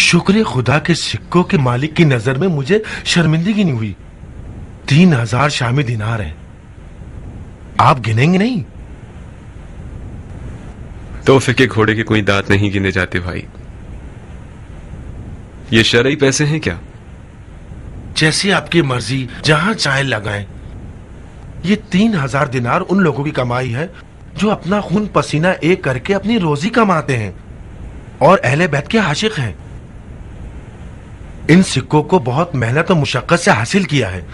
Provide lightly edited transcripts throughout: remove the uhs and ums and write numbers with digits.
शुक्र खुदा के सिक्कों के मालिक की नजर में मुझे शर्मिंदगी नहीं हुई। 3000 शामी दिनार हैं। आप गिनेंगे नहीं? तोहफे के घोड़े के कोई दांत नहीं गिने जाते भाई। ये शरई पैसे हैं क्या? जैसी आपकी मर्जी, जहां चाहे लगाएं। ये 3000 दिनार उन लोगों की कमाई है जो अपना खून पसीना एक करके अपनी रोजी कमाते हैं और अहले बैत के आशिक हैं। इन सिक्कों को बहुत मेहनत और मुशक्कत से हासिल किया है।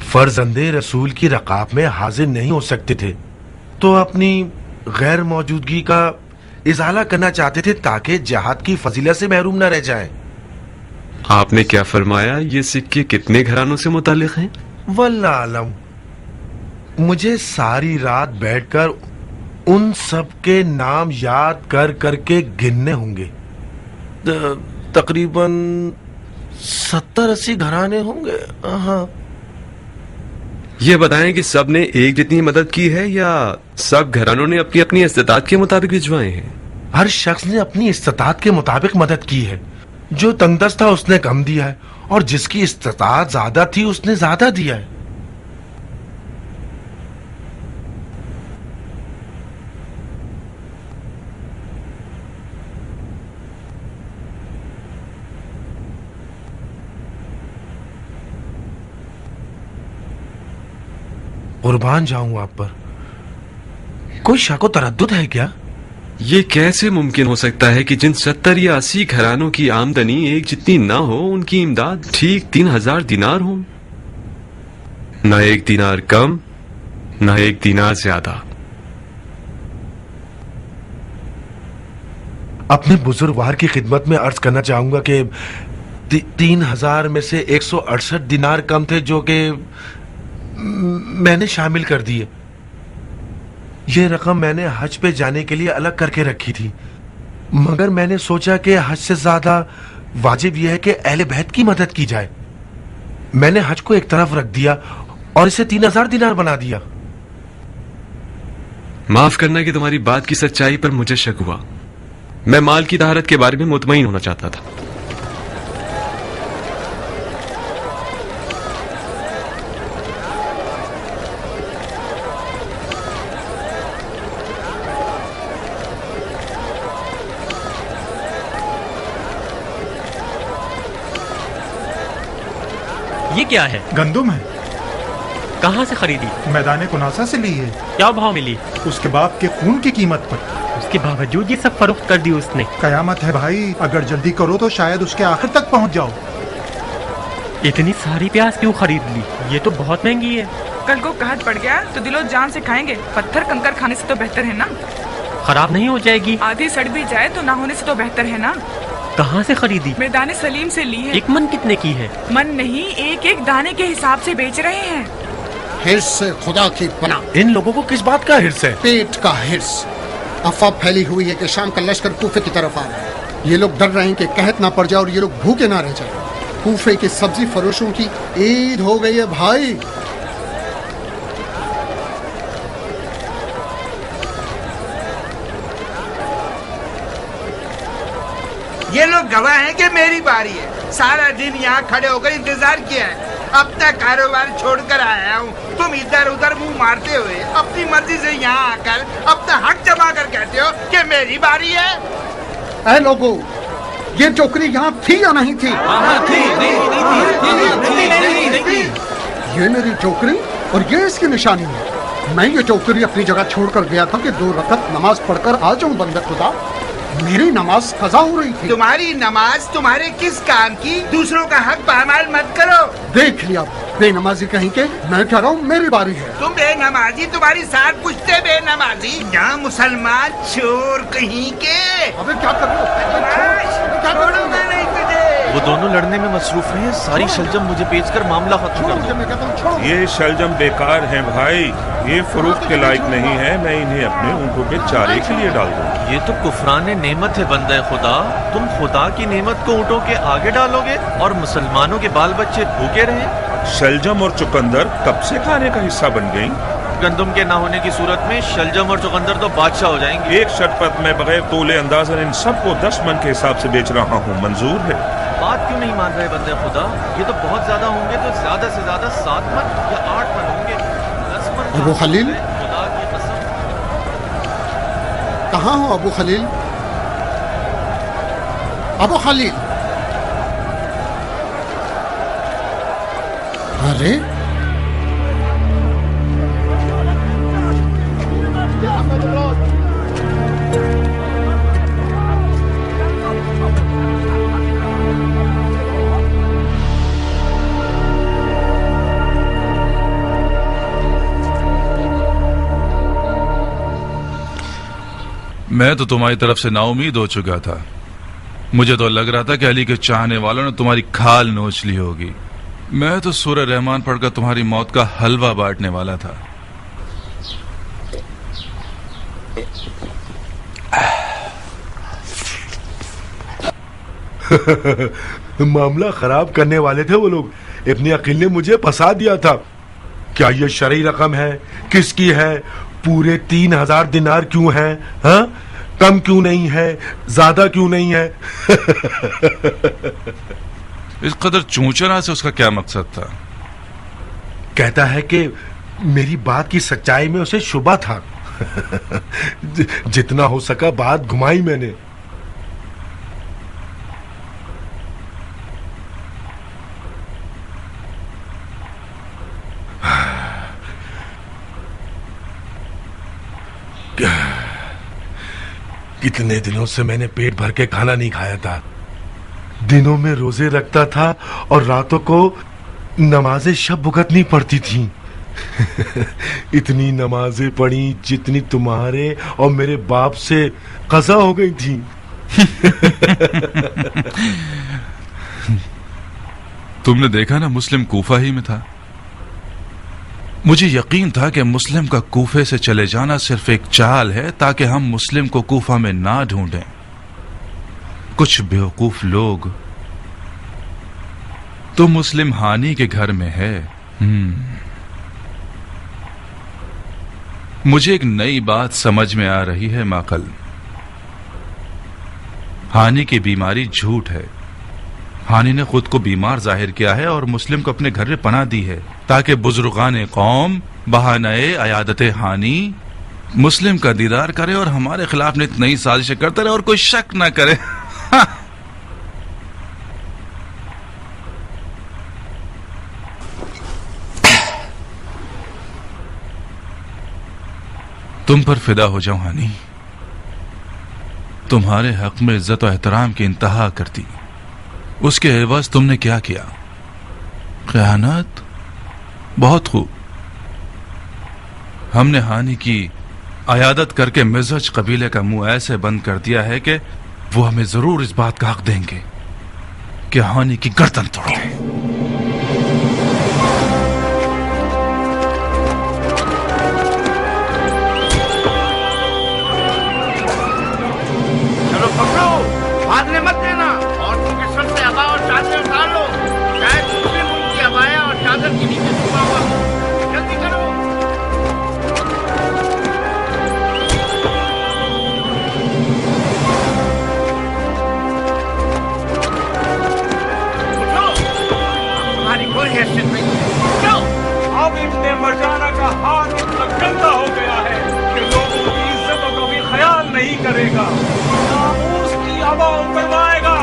फर्जंदे रसूल की रकाब में हाजिर नहीं हो सकते थे तो अपनी गैर मौजूदगी का इजाला करना चाहते थे ताकि जिहाद की फजीलत से महरूम न रह जाएं। आपने क्या फरमाया? ये सिक्के कितने घरानों से मुतालिक हैं? वल्लाह आलम। मुझे सारी रात बैठकर उन सब के नाम याद कर करके गिनने होंगे। तकरीबन 70-80 घराने होंगे। हाँ। ये बताएं कि सब ने एक जितनी मदद की है या सब घरानों ने अपनी अपनी इस्तिताअत के मुताबिक भिजवाए हैं? हर शख्स ने अपनी इस्तिताअत के मुताबिक मदद की है। जो तंगदस्त था उसने कम दिया है और जिसकी इस्तिताअत ज्यादा थी उसने ज्यादा दिया है। कुर्बान जाऊं आप पर। कोई शक व तरद्दुद है क्या? ये कैसे मुमकिन हो सकता है कि जिन 70 या 80 घरानों की आमदनी एक जितनी ना हो उनकी इमदाद ठीक 3000 दिनार हो? ना एक दिनार कम, ना एक दिनार ज्यादा। अपने बुजुर्गवार की खिदमत में अर्ज करना चाहूंगा कि 3000 में से 168 दिनार कम थे जो कि मैंने शामिल कर दिए। ये रकम मैंने हज पे जाने के लिए अलग करके रखी थी, मगर मैंने सोचा कि हज से ज्यादा वाजिब यह है कि अहले बैत की मदद की जाए। मैंने हज को एक तरफ रख दिया और इसे 3000 दिनार बना दिया। माफ करना कि तुम्हारी बात की सच्चाई पर मुझे शक हुआ। मैं माल की तहारत के बारे में मुतमईन होना चाहता था। ये क्या है? गंदुम है। कहाँ से खरीदी? मैदान कुनासा से ली है। क्या भाव मिली? उसके बाप के खून की कीमत पर। उसके बावजूद ये सब फरोख्त कर दी उसने। कयामत है भाई, अगर जल्दी करो तो शायद उसके आखिर तक पहुँच जाओ। इतनी सारी प्याज क्यों खरीद ली? ये तो बहुत महंगी है। कल को कहत पड़ गया तो दिलो जान से खाएंगे। पत्थर कंकर खाने से तो बेहतर है ना। खराब नहीं हो जाएगी? आधी सड़ भी जाए तो ना होने से तो बेहतर है ना। कहाँ से खरीदी? मैदान सलीम से ली है। एक मन कितने की है? मन नहीं, एक एक दाने के हिसाब से बेच रहे हैं। हिर्स से खुदा की पनाह। इन लोगों को किस बात का हिर्स है? पेट का हिर्स। अफवाह फैली हुई है कि शाम का लश्कर कूफे की तरफ आ रहा है। ये लोग डर रहे हैं कि कहत ना पड़ जाए और ये लोग भूखे ना रह जाए। कूफे के सब्जी फरोशों की ईद हो गई है भाई। ये लोग गवाह हैं कि मेरी बारी है। सारा दिन यहाँ खड़े होकर इंतजार किया है। अब तक कारोबार छोड़कर आया हूँ। तुम इधर उधर मुंह मारते हुए अपनी मर्जी से यहाँ आकर अपना हक जमा कर कहते हो कि मेरी बारी है। ऐ लोगों, ये टोकरी यहाँ थी या नहीं थी? ये मेरी टोकरी और ये इसकी निशानी है। मैं ये टोकरी अपनी जगह छोड़कर गया था कि 2 रकअत नमाज पढ़कर आ जाऊं बंदे खुदा। मेरी नमाज कज़ा हो रही थी। तुम्हारी नमाज तुम्हारे किस काम की? दूसरों का हक पामाल मत करो। देख लिया बेनमाजी कहीं के। मैं कह रहा हूँ मेरी बारी है। तुम बेनमाजी, तुम्हारी साथ पूछते बेनमाजी। यहाँ मुसलमान चोर कहीं के। अबे क्या कर रहे हो? नहीं तुझे। वो दोनों लड़ने में मसरूफ हैं। सारी शलजम मुझे बेचकर मामला खत्म कर दो। ये शलजम बेकार हैं भाई, ये फरोख्त के लायक नहीं है। मैं इन्हें अपने ऊँटों के चारे के लिए डाल दूँ। ये तो कुफरान नेमत है बंदे खुदा। तुम खुदा की नेमत को ऊँटों के आगे डालोगे और मुसलमानों के बाल बच्चे भूखे रहे। शलजम और चुकंदर कब से खाने का हिस्सा बन गई? गंदम के ना होने की सूरत में शलजम और चुकंदर तो बादशाह हो जाएंगे। एक शर्त पर मैं बगैर तोले अंदाजन इन सबको 10 मन के हिसाब से बेच रहा हूँ, मंजूर है? बात क्यों नहीं मान रहे बंदे खुदा? ये तो बहुत ज्यादा होंगे, तो ज्यादा से ज्यादा 7 मन या 8 मन होंगे। 10 मन अबू खलील, खुदा की कसम। कहाँ हो अबू खलील? अबू खलील, अरे मैं तो तुम्हारी तरफ से नाउमीद हो चुका था। मुझे तो लग रहा था कि अली के चाहने वालों ने तुम्हारी खाल नोच ली होगी। मैं तो सूरह रहमान पढ़कर तुम्हारी मौत का हलवा बांटने वाला था। मामला खराब करने वाले थे वो लोग। इब्ने अकील ने मुझे फंसा दिया था। क्या ये शरई रकम है? किसकी है? पूरे 3000 दिनार क्यों है? हाँ, कम क्यों नहीं है? ज्यादा क्यों नहीं है? इस कदर चूचना से उसका क्या मकसद था? कहता है कि मेरी बात की सच्चाई में उसे शुबा था। जितना हो सका बात घुमाई मैंने। कितने दिनों से मैंने पेट भर के खाना नहीं खाया था। दिनों में रोजे रखता था और रातों को नमाजें शब भुगतनी पड़ती थी। इतनी नमाजें पढ़ी जितनी तुम्हारे और मेरे बाप से कज़ा हो गई थी। तुमने देखा ना, मुस्लिम कूफा ही में था। मुझे यकीन था कि मुस्लिम का कूफे से चले जाना सिर्फ एक चाल है ताकि हम मुस्लिम को कूफा में ना ढूंढें। कुछ बेवकूफ लोग तो मुस्लिम हानी के घर में है। मुझे एक नई बात समझ में आ रही है माकल। हानी की बीमारी झूठ है। हानी ने खुद को बीमार जाहिर किया है और मुस्लिम को अपने घर में पनाह दी है ताकि बुजुर्गान कौम बहाने अयादत हानी मुस्लिम का दीदार करे और हमारे खिलाफ नित नई साजिशें करते रहे और कोई शक ना करे। तुम पर फिदा हो जाऊं हानी। तुम्हारे हक में इज्जत और एहतराम की इंतहा करती, उसके एवज तुमने क्या किया? खयानत। बहुत खूब। हमने हानी की अयादत करके मिज़ज कबीले का मुंह ऐसे बंद कर दिया है कि वो हमें जरूर इस बात का हक देंगे कि हानी की गर्दन तोड़ दें। चलो पकड़ो, भागने मत देना। औरतों के सर से अबा और चादर उतार लो। शायद दूसरे मुल्क की अबाया और चादर के नीचे छुपा हुआ हो। जल्दी करो। उठो, तुम्हारी कोई हैसियत नहीं है। उठो। अब इब्ने मरजाना का हाथ इतना गंदा हो गया है कि लोगों की इज्जतों का भी ख्याल नहीं करेगा। नामूस की हवा उतरवाएगा,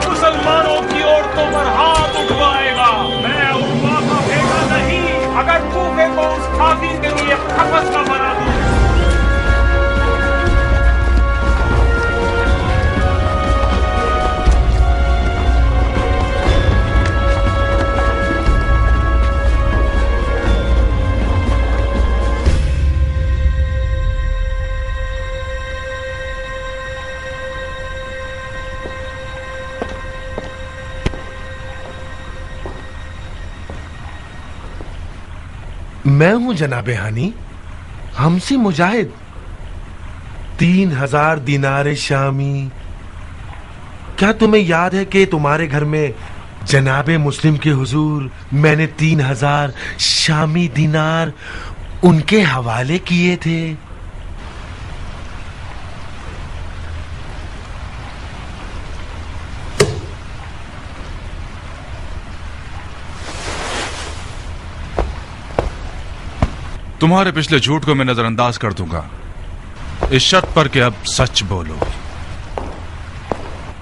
मुसलमानों की औरतों पर हाथ उठवाएगा। मैं उर्वा का बेटा नहीं, अगर कूफे को उस काफिर के लिए खपस न बना दूं। मैं हूं जनाबे हानी, हमसी मुजाहिद। 3000 दिनार शामी। क्या तुम्हें याद है कि तुम्हारे घर में जनाबे मुस्लिम के हुजूर मैंने 3000 शामी दिनार उनके हवाले किए थे। तुम्हारे पिछले झूठ को मैं नजरअंदाज कर दूंगा, इस शर्त पर कि अब सच बोलो।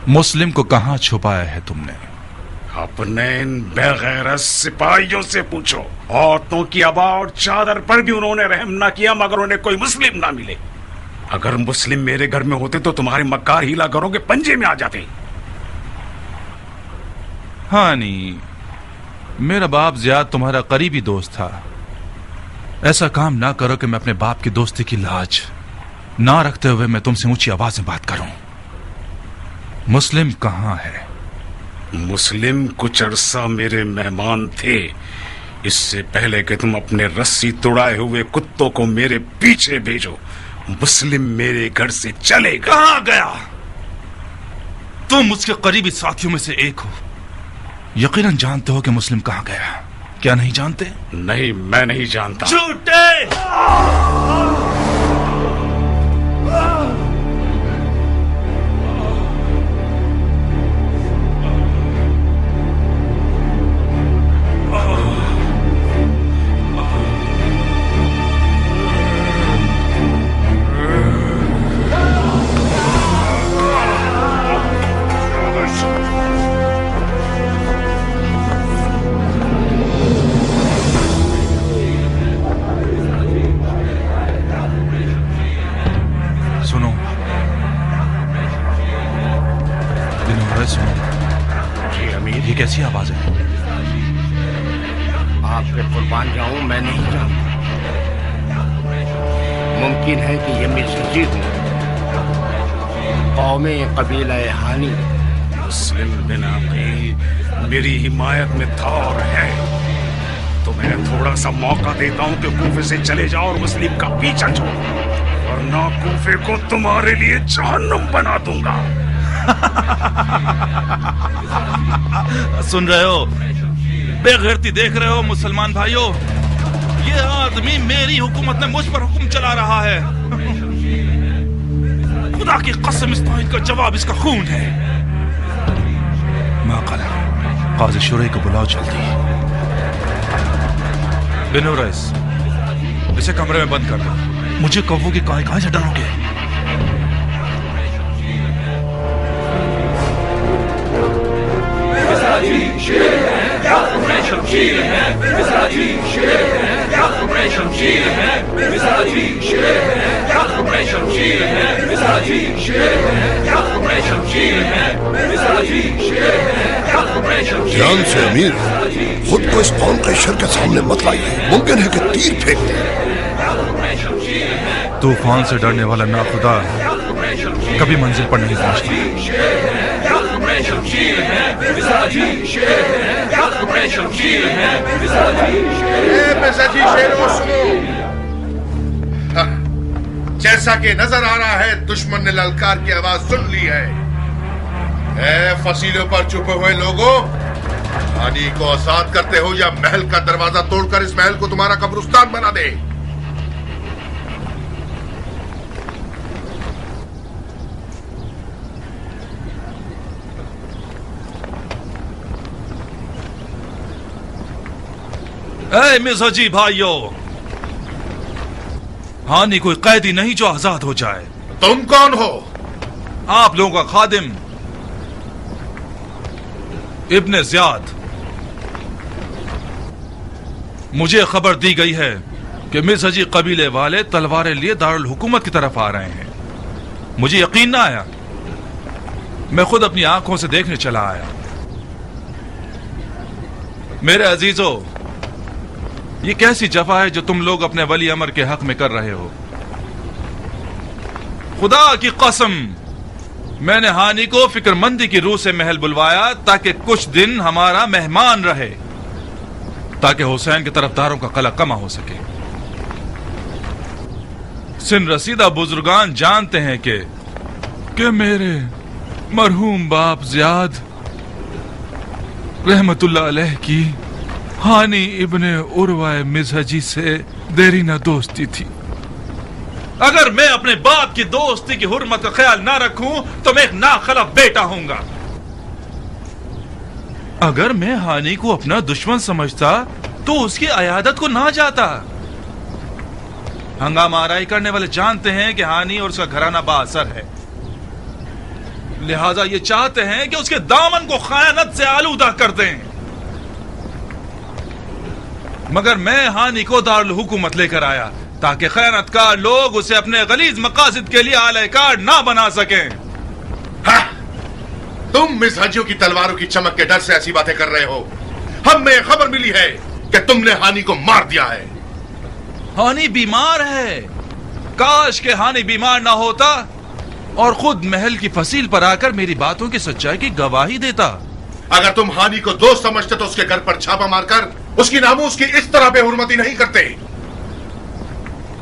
मुस्लिम को कहां छुपाया है तुमने? अपने इन बेगैरत सिपाहियों से पूछो। औरतों की आबा और चादर पर भी उन्होंने रहम ना किया मगर उन्हें कोई मुस्लिम ना मिले। अगर मुस्लिम मेरे घर में होते तो तुम्हारे मक्कार हीला घरों के पंजे में आ जाते। हानी, मेरा बाप ज़ियाद तुम्हारा करीबी दोस्त था। ऐसा काम ना करो कि मैं अपने बाप की दोस्ती की लाज ना रखते हुए मैं तुमसे ऊंची आवाज में बात करूं। मुस्लिम कहां है? मुस्लिम कुछ अरसा मेरे मेहमान थे। इससे पहले कि तुम अपने रस्सी तुड़ाए हुए कुत्तों को मेरे पीछे भेजो, मुस्लिम मेरे घर से चले गए। कहां गया? तुम उसके करीबी साथियों में से एक हो, यकीनन जानते हो कि मुस्लिम कहां गया। क्या नहीं जानते? नहीं, मैं नहीं जानता। झूठे! ये कैसी आवाज है? आप पे कुर्बान जाऊं, मैं नहीं जानता। मुमकिन है कि ये मिर्जी हूं, कौमे कबीला हानी। मुस्लिम बिन अकील मेरी हिमायत में था और है। तो मैं थोड़ा सा मौका देता हूं कि कूफे से चले जाओ और मुस्लिम का पीछा छोड़ो, वरना कूफे को तुम्हारे लिए जहन्नुम बना दूंगा। सुन रहे हो? बेगैरती देख रहे हो मुसलमान भाइयों? ये आदमी मेरी हुकूमत में मुझ पर हुक्म चला रहा है। खुदा की कसम, इस तौहीद का जवाब इसका खून है। माक़ल, काज़ी शुरई को बुलाओ जल्दी। बिनो रईस, इसे कमरे में बंद कर दो। मुझे कौवों की कहां से डरोगे? शेर है या तुम्हें शमशीर है, मिज़ाजी शेर है या तुम्हें शमशीर है, मिज़ाजी शेर है या तुम्हें शमशीर है, मिज़ाजी शेर है या तुम्हें शमशीर है, मिज़ाजी शेर है या तुम्हें शमशीर। ध्यान से अमीर, खुद को इस कौम के शर के सामने मत लाइए। मुमकिन है कि तीर फेंक दे। तूफान से डरने वाला नाखुदा कभी मंजिल पर नहीं पहुंचता। शमशीर है, मिज़ाजी शेर है या तुम्हें शमशीर है, मिज़ाजी शेर। सुनो, जैसा कि नजर आ रहा है दुश्मन ने ललकार की आवाज सुन ली है। ए फसीलों पर छुपे हुए लोगों, हानी को आजाद करते हो या महल का दरवाजा तोड़कर इस महल को तुम्हारा कब्रिस्तान बना दे। ए मिज़ाजी भाइयों, हानि कोई कैदी नहीं जो आजाद हो जाए। तुम कौन हो? आप लोगों का खादिम इब्ने ज़ियाद। मुझे खबर दी गई है कि मिज़ाजी कबीले वाले तलवारें लिए दारुल हुकूमत की तरफ आ रहे हैं। मुझे यकीन ना आया, मैं खुद अपनी आंखों से देखने चला आया। मेरे अजीजों, ये कैसी जफा है जो तुम लोग अपने वली अमर के हक में कर रहे हो। खुदा की कसम, मैंने हानि को फिक्रमंदी की रूह से महल बुलवाया ताकि कुछ दिन हमारा मेहमान रहे, ताकि हुसैन के तरफदारों का कला कमा हो सके। सिन रसीदा बुजुर्गान जानते हैं कि मेरे मरहूम बाप ज़ियाद रहमतुल्लाह अलैह की हानि इब्ने उरवा मिज़हजी से देरी न दोस्ती थी। अगर मैं अपने बाप की दोस्ती की हुर्मत का ख्याल ना रखूं तो मैं एक नाखलफ बेटा होऊंगा। अगर मैं हानि को अपना दुश्मन समझता तो उसकी अयादत को ना जाता। हंगामा आराई करने वाले जानते हैं कि हानि और उसका घराना बाअसर है, लिहाजा ये चाहते हैं कि उसके दामन को खयानत से आलूदा कर दें। मगर मैं हानि को दारुल हुकूमत लेकर आया ताकि खयानतकार लोग उसे अपने गलीज मकासद के लिए आलयकार ना बना सकें। तुम मिसहजियों की तलवारों की चमक के डर से ऐसी बातें कर रहे हो। हमें खबर मिली है कि तुमने हानि को मार दिया है। हानि बीमार है। काश के हानि बीमार ना होता और खुद महल की फसील पर आकर मेरी बातों की सच्चाई की गवाही देता। अगर तुम हानि को दोस्त समझते तो उसके घर पर छापा मारकर उसकी नामूस की इस तरह बेहुरमती नहीं करते।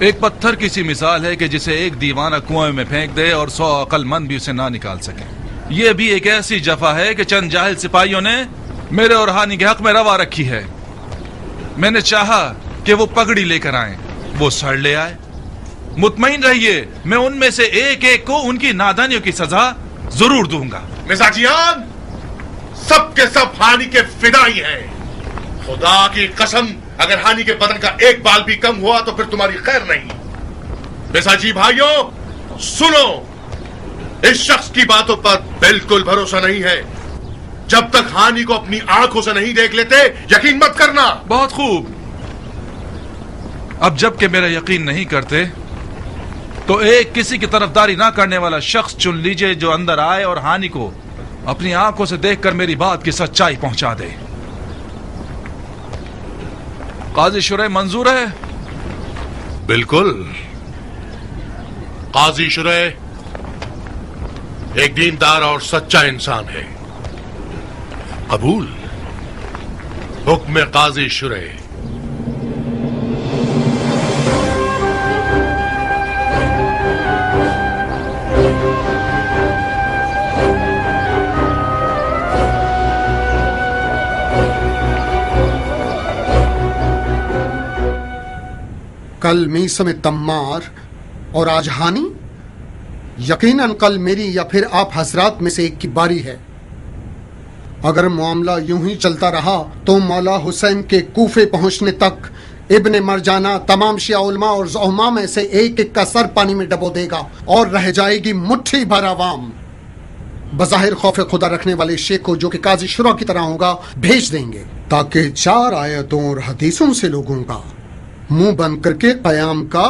एक पत्थर की सी मिसाल है कि जिसे एक दीवाना कुएं में फेंक दे और 100 अक्लमंद भी उसे ना निकाल सके। ये भी एक ऐसी जफा है कि चंद जाहिल सिपाहियों ने मेरे और हानि के हक में रवा रखी है। मैंने चाहा कि वो पगड़ी लेकर आए, वो सर ले आए। मुतमईन रहिए, मैं उनमें से एक एक को उनकी नादानियों की सजा जरूर दूंगा। मिजाजियान, सब के सब हानि के फिदाई हैं। खुदा की कसम, अगर हानि के बदन का एक बाल भी कम हुआ तो फिर तुम्हारी खैर नहीं। मिजाजी भाइयों सुनो, इस शख्स की बातों पर बिल्कुल भरोसा नहीं है। जब तक हानि को अपनी आंखों से नहीं देख लेते यकीन मत करना। बहुत खूब। अब जबकि मेरा यकीन नहीं करते तो एक किसी की तरफदारी ना करने वाला शख्स चुन लीजिए जो अंदर आए और हानि को अपनी आंखों से देखकर मेरी बात की सच्चाई पहुंचा दे। काजी शुरे मंजूर है? बिल्कुल। काजी शुरे एक दीनदार और सच्चा इंसान है। कबूल। हुक्म काजी शुरे। कल मीसम तम्मार और आज हानि। यकीनन कल मेरी या फिर आप हजरात में से एक की बारी है। अगर मामला यूं ही चलता रहा तो मौला हुसैन के कूफे पहुंचने तक इब्ने मरजाना तमाम शिया उलमा और ज़ुहमा में से एक एक का सर पानी में डबो देगा और रह जाएगी मुट्ठी भर आवाम। बज़ाहिर खौफ खुदा रखने वाले शेख को, जो कि काजी शुरा की तरह होगा, भेज देंगे ताकि 4 आयतों और हदीसों से लोगों का मुंह बंद करके कयाम का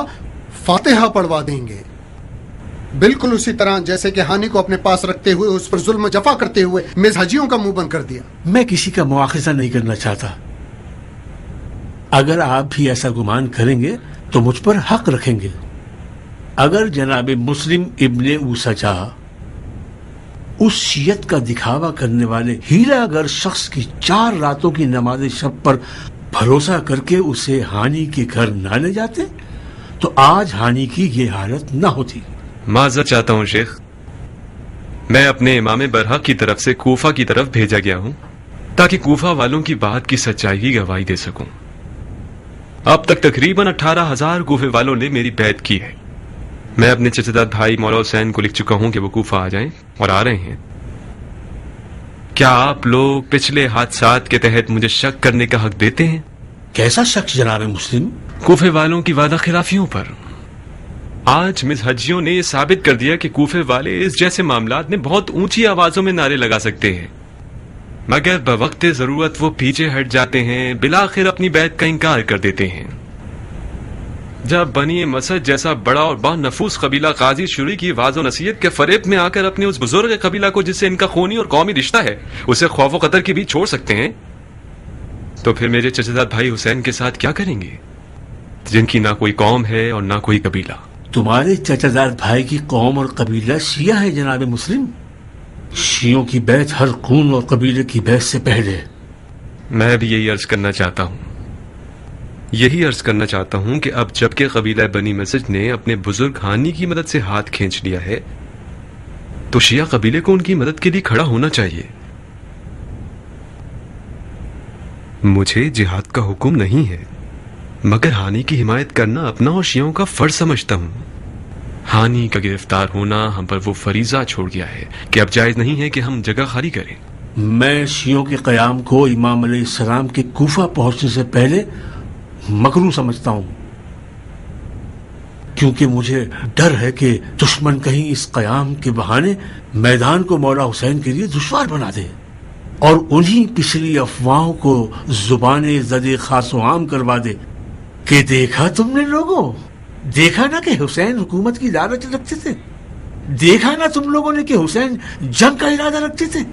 फातिहा पढ़वा देंगे। बिल्कुल उसी तरह जैसे कि हानि को अपने पास रखते हुए उस पर जुल्म जफा करते हुए मिज़हजियों का मुंह बंद कर दिया। मैं किसी का मुआखिजा नहीं करना चाहता। अगर आप भी ऐसा गुमान करेंगे तो मुझ पर हक रखेंगे। अगर जनाब मुस्लिम इब्ने ऊसजा उस शियत का दिखावा करने वाले हीरागर शख्स की 4 रातों की नमाज शब पर भरोसा करके उसे हानि के घर ना ले जाते तो आज हानि की ये हालत ना होती। माजरत चाहता हूँ शेख, मैं अपने इमाम बरहक की तरफ से कूफा की तरफ भेजा गया हूँ ताकि कूफा वालों की बात की सच्चाई की गवाही दे सकूं। अब तक तकरीबन 18,000 कूफे वालों ने मेरी बैत की है। मैं अपने चचेदाद भाई मौला हुसैन को लिख चुका हूं कि वो कूफा आ जाएं और आ रहे हैं। क्या आप लोग पिछले हादसात के तहत मुझे शक करने का हक देते हैं? कैसा शक जनाब मुस्लिम? कूफे वालों की वादा खिलाफियों पर। आज मिज़हजियों ने यह साबित कर दिया कि कूफे वाले इस जैसे मामलात में बहुत ऊंची आवाजों में नारे लगा सकते हैं, मगर बवक्त जरूरत वो पीछे हट जाते हैं, बिलाखिर अपनी बैत का इंकार कर देते हैं। जब बनी मसद जैसा बड़ा और बानफूस कबीला काजी शुरी की वाज़ो नसीहत के फरेब में आकर अपने उस बुजुर्ग कबीला को जिससे इनका खूनी और कौमी रिश्ता है उसे खौफ व कतर की भी छोड़ सकते हैं, तो फिर मेरे चचेदाद भाई हुसैन के साथ क्या करेंगे जिनकी ना कोई कौम है और ना कोई कबीला? तुम्हारे चचादार भाई की कौम और कबीला शिया है जनाब मुस्लिम। शियों की बैत हर खून और कबीले की बैत से पहले। मैं भी यही अर्ज करना चाहता हूँ, यही अर्ज करना चाहता हूँ कि अब जबकि कबीला बनी मसद ने अपने बुजुर्ग हानी की मदद से हाथ खींच लिया है तो शिया कबीले को उनकी मदद के लिए खड़ा होना चाहिए। मुझे जिहाद का हुक्म नहीं है, मगर हानि की हिमायत करना अपना और शियों का फर्ज समझता हूँ। हानि का गिरफ्तार होना हम पर वो फरीजा छोड़ गया है कि अब जायज नहीं है कि हम जगह खाली करें। मैं शियों के क़याम को इमाम अलैहिस्सलाम के कूफा पहुंचने से पहले मकरूह समझता हूँ, क्योंकि मुझे डर है कि दुश्मन कहीं इस क़याम के बहाने मैदान को मौला हुसैन के लिए दुश्वार बना दे और उन्हीं पिछली अफवाहों को जुबाने ज़दे खासो आम करवा दे कि देखा तुमने लोगों, देखा ना कि हुसैन हुकूमत की लालच रखते थे, देखा ना तुम लोगों ने कि हुसैन जंग का इरादा रखते थे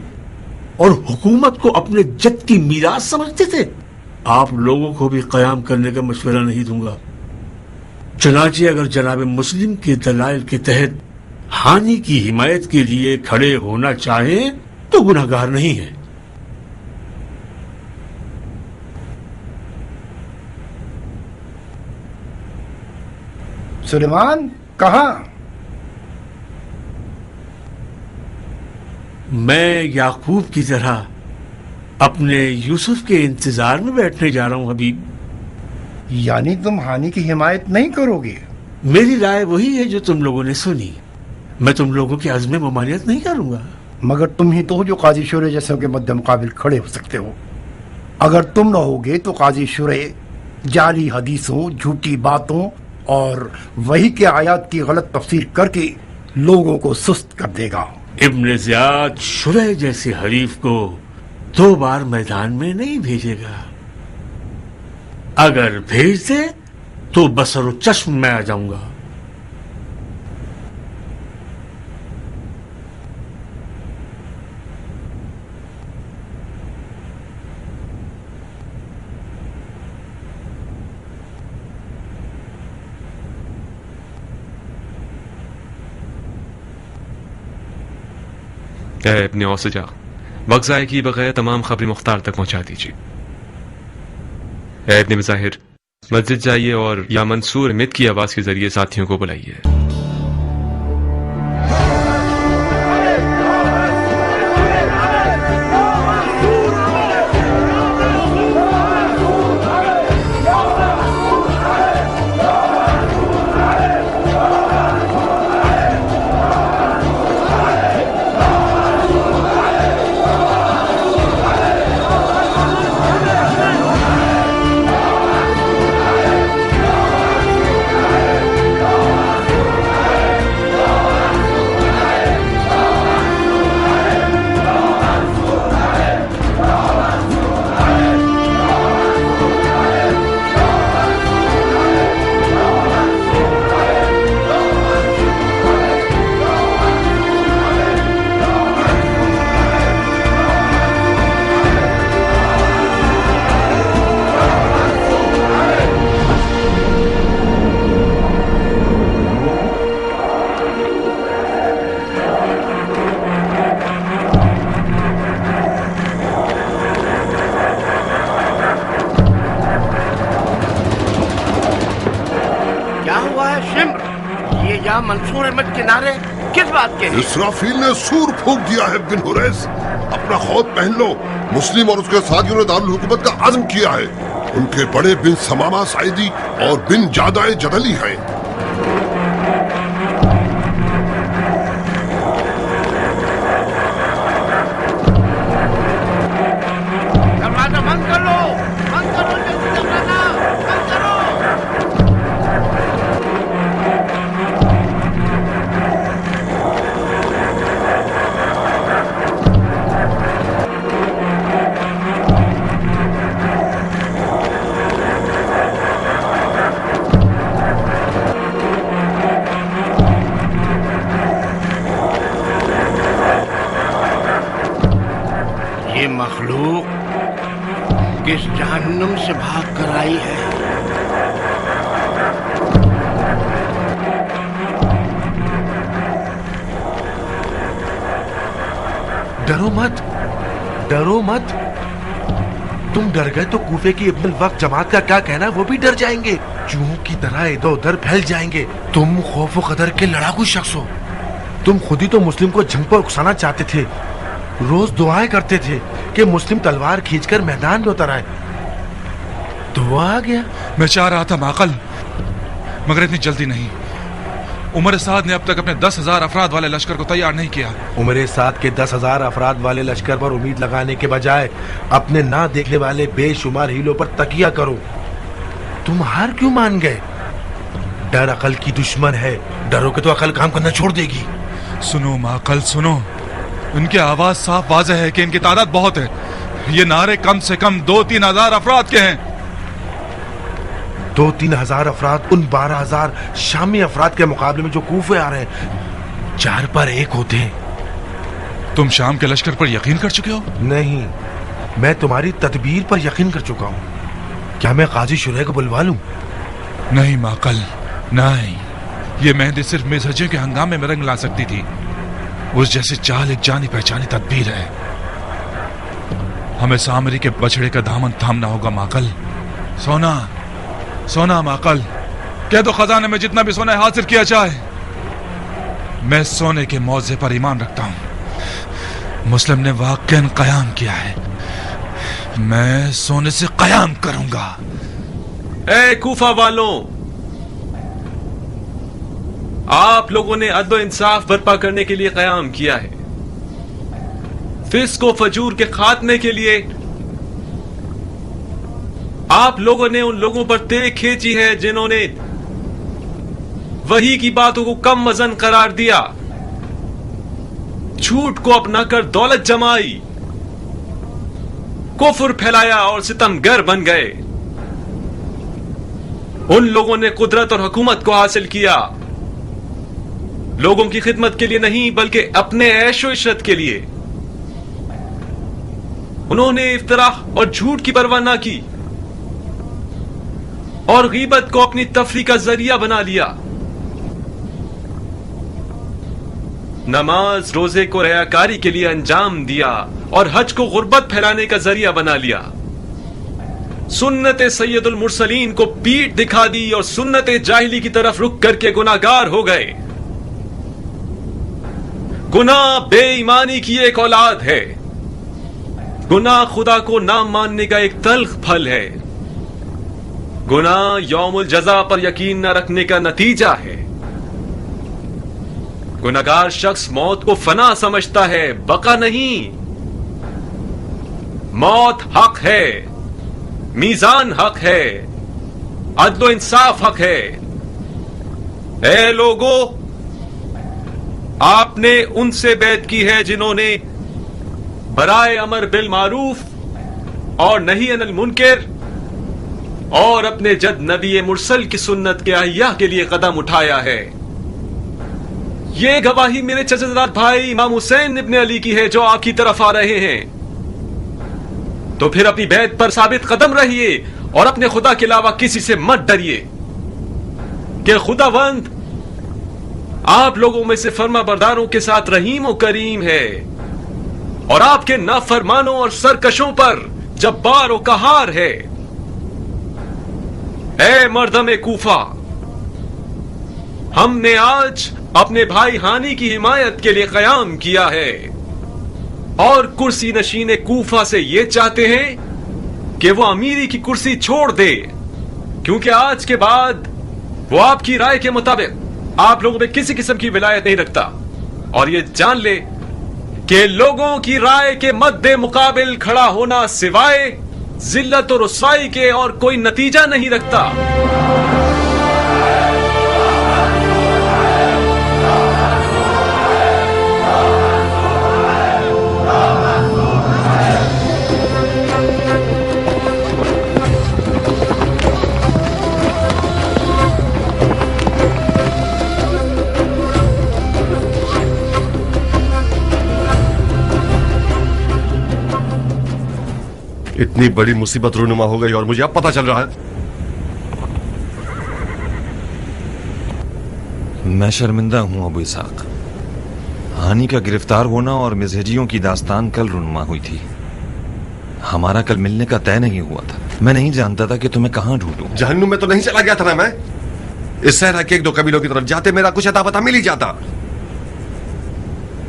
और हुकूमत को अपने जद की मीरास समझते थे। आप लोगों को भी क़याम करने का मशवरा नहीं दूंगा। चनाचे अगर जनाब मुस्लिम के दलाइल के तहत हानि की हिमायत के लिए खड़े होना चाहें तो गुनाहगार नहीं है। सुलेमान कहाँ? मैं याकूब की तरह अपने यूसुफ के इंतजार में बैठने जा रहा हूं हबीब। यानी तुम हानि की हिमायत नहीं करोगे? मेरी राय वही है जो तुम लोगों ने सुनी। मैं तुम लोगों की अज़्म ममानियत नहीं करूंगा। मगर तुम ही तो जो काजी शुरे जैसों के मद्दे मुकाबिल खड़े हो सकते हो। अगर तुम न होगे तो काजी शुरे जाली हदीसों, झूठी बातों और वही के आयात की गलत तफसीर करके लोगों को सुस्त कर देगा। इब्न ज़ियाद शुरे जैसे हरीफ को 2 बार मैदान में नहीं भेजेगा। अगर भेज दे तो बसरो चश्म में आ जाऊंगा। अपने औसजा वक्त ज़ाय की बगैर तमाम खबरें मुख्तार तक पहुंचा दीजिए। इब्न मज़ाहिर मस्जिद जाइए और या मंसूर मित की आवाज के जरिए साथियों को बुलाइए। मंसूर अहमद के नारे किस बात के हैं? इसराफील ने सूर फूंक दिया है बिन हुरैस। अपना खौफ पहन लो। मुस्लिम और उसके साथियों ने दारुल हुकूमत का अज़्म किया है। उनके बड़े बिन समामा साइदी और बिन जादाए जदली हैं। दरवाजा बंद कर लो, बंद करो, दरवाजा बंद करो। ये मखलूक किस जहन्नुम से भाग कर आई है? डरो मत, डरो मत। तुम डर गए तो कूफे की इब्नुल वक्त जमात का क्या कहना वो भी डर जाएंगे। चूहों की तरह इधर उधर फैल जाएंगे। तुम खौफ कदर के लड़ाकू शख्स हो। तुम खुद ही तो मुस्लिम को जंग पर उकसाना चाहते थे। रोज दुआएं करते थे कि मुस्लिम तलवार खींचकर मैदान में उतर आए। तो वो आ गया। मैं चाह रहा था माकल, मगर इतनी जल्दी नहीं। उमर साद ने अब तक अपने 10,000 अफराद वाले लश्कर को तैयार नहीं किया। उमर साद के 10,000 अफराद वाले लश्कर पर उम्मीद लगाने के बजाय अपने ना देखने वाले बेशुमार हीलों पर तकिया करो। तुम हार क्यों मान गए? डर अकल की दुश्मन है, डरोगे तो अकल काम करना छोड़ देगी। सुनो माकल सुनो, इनकी आवाज साफ वाज़ेह है कि इनकी तादाद बहुत है। ये नारे कम से कम 2-3 हजार अफराद के हैं। 2-3 हजार अफराद उन 12,000 शामी अफराद के मुकाबले में जो कूफे आ रहे हैं 4 पर 1 होते हैं। तुम शाम के लश्कर पर यकीन कर चुके हो? नहीं, मैं तुम्हारी तदबीर पर यकीन कर चुका हूँ। क्या मैं काजी शुरैह को बुलवा लूं? नहीं माकल नहीं, ये मेहंदी सिर्फ मिर्जाजियों के हंगामे में रंग ला सकती थी। उस जैसी चाल एक जानी पहचानी तदबीर है। हमें सामरी के बछड़े का दामन थामना होगा माकल। सोना सोना माकल, कह दो खजाने में जितना भी सोना है हासिल किया जाए। मैं सोने के मौजे पर ईमान रखता हूं। मुस्लिम ने वाकई कयाम किया है, मैं सोने से कयाम करूंगा। ए कूफा वालों, आप लोगों ने अदल इंसाफ बर्पा करने के लिए कयाम किया है, फिस्क व फजूर के खात्मे के लिए। आप लोगों ने उन लोगों पर तेग खींची है जिन्होंने वही की बातों को कम वजन करार दिया, झूठ को अपनाकर दौलत जमाई, कुफ्र फैलाया और सितमगर बन गए। उन लोगों ने कुदरत और हुकूमत को हासिल किया, लोगों की खिदमत के लिए नहीं बल्कि अपने ऐशो इशरत के लिए। उन्होंने इफ्तरा और झूठ की परवाह ना की और गीबत को अपनी तफरी का जरिया बना लिया। नमाज रोजे को रयाकारी के लिए अंजाम दिया और हज को गुर्बत फैलाने का जरिया बना लिया। सुन्नत सैयदुल मुरसलीन को पीठ दिखा दी और सुन्नत जाहिली की तरफ रुक करके गुनाहगार हो गए। गुनाह बेईमानी की एक औलाद है, गुनाह खुदा को ना मानने का एक तल्ख फल है, गुनाह यौमुल जज़ा पर यकीन न रखने का नतीजा है। गुनाहगार शख्स मौत को फना समझता है, बका नहीं। मौत हक है, मीजान हक है, अदल इंसाफ हक है। ए लोगों, आपने उनसे बैत की है जिन्होंने बराए अमर बिल मारूफ और नही अनिल मुनकर और अपने जद नबी मुरसल की सुन्नत के अहिया के लिए कदम उठाया है। ये गवाही मेरे चचेदार भाई इमाम हुसैन इब्ने अली की है जो आपकी तरफ आ रहे हैं। तो फिर अपनी बैत पर साबित कदम रहिए और अपने खुदा के अलावा किसी से मत डरिए कि खुदावंद आप लोगों में से फर्मा बरदारों के साथ रहीम और करीम है और आपके नाफरमानों और सरकशों पर जब्बार और कहार है। ए मर्दम कूफा, हमने आज अपने भाई हानी की हिमायत के लिए कयाम किया है और कुर्सी नशीन कूफा से ये चाहते हैं कि वो अमीरी की कुर्सी छोड़ दे, क्योंकि आज के बाद वो आपकी राय के मुताबिक आप लोगों में किसी किस्म की विलायत नहीं रखता। और ये जान ले कि लोगों की राय के मद्दे मुकाबिल खड़ा होना सिवाय जिल्लत और रुसवाई के और कोई नतीजा नहीं रखता। इतनी बड़ी मुसीबत रूनुमा हो गई और मुझे अब पता चल रहा है। मैं शर्मिंदा हूं अबू इसाक। हानी का गिरफ्तार होना और मिज़हजियों की दास्तान कल रूनुमा हुई थी। हमारा कल मिलने का तय नहीं हुआ था। मैं नहीं जानता था कि तुम्हें कहां ढूंढूं। जहन्नुम में तो नहीं चला गया था ना मैं। इस सहरा के 1-2 कबीलों की तरफ जाते मेरा कुछ अता पता मिल ही जाता।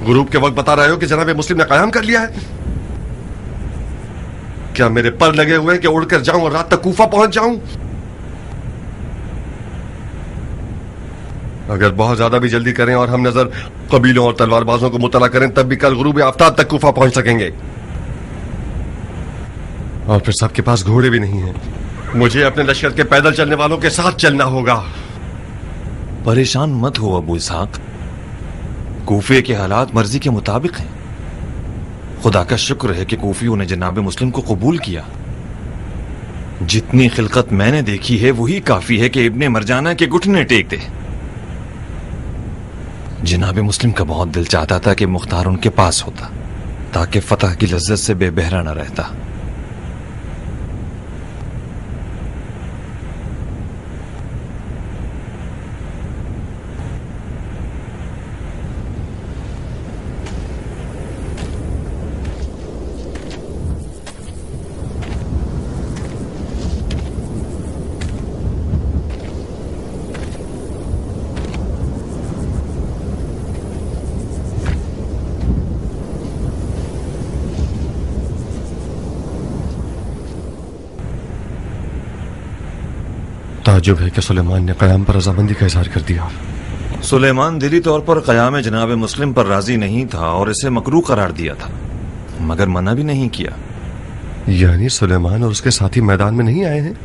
ग्रुप के वक्त बता रहे हो कि जनाब मुस्लिम ने कयाम कर लिया है। क्या मेरे पर लगे हुए हैं कि उड़कर जाऊं और रात तक कूफा पहुंच जाऊं? अगर बहुत ज्यादा भी जल्दी करें और हम नजर कबीलों और तलवारबाजों को मुतला करें तब भी कल गुरूब आफ्ताब तक कूफा पहुंच सकेंगे। और फिर सबके पास घोड़े भी नहीं हैं। मुझे अपने लश्कर के पैदल चलने वालों के साथ चलना होगा। परेशान मत हो अबू इसहाक, कूफे के हालात मर्जी के मुताबिक हैं। खुदा का शुक्र है कि कूफियों ने जनाब मुस्लिम को कबूल किया। जितनी खिलकत मैंने देखी है वही काफी है कि इब्ने मरजाना के घुटने टेक दे। जनाब मुस्लिम का बहुत दिल चाहता था कि मुख्तार उनके पास होता ताकि फतह की लज्जत से बेबहरा न रहता। ताजुब है कि सुलेमान ने क़याम पर रजामंदी का इजहार कर दिया। सुलेमान दिली तौर पर क़याम जनाब मुस्लिम पर राजी नहीं था और इसे मकरूह करार दिया था, मगर मना भी नहीं किया। यानी सुलेमान और उसके साथी मैदान में नहीं आए हैं?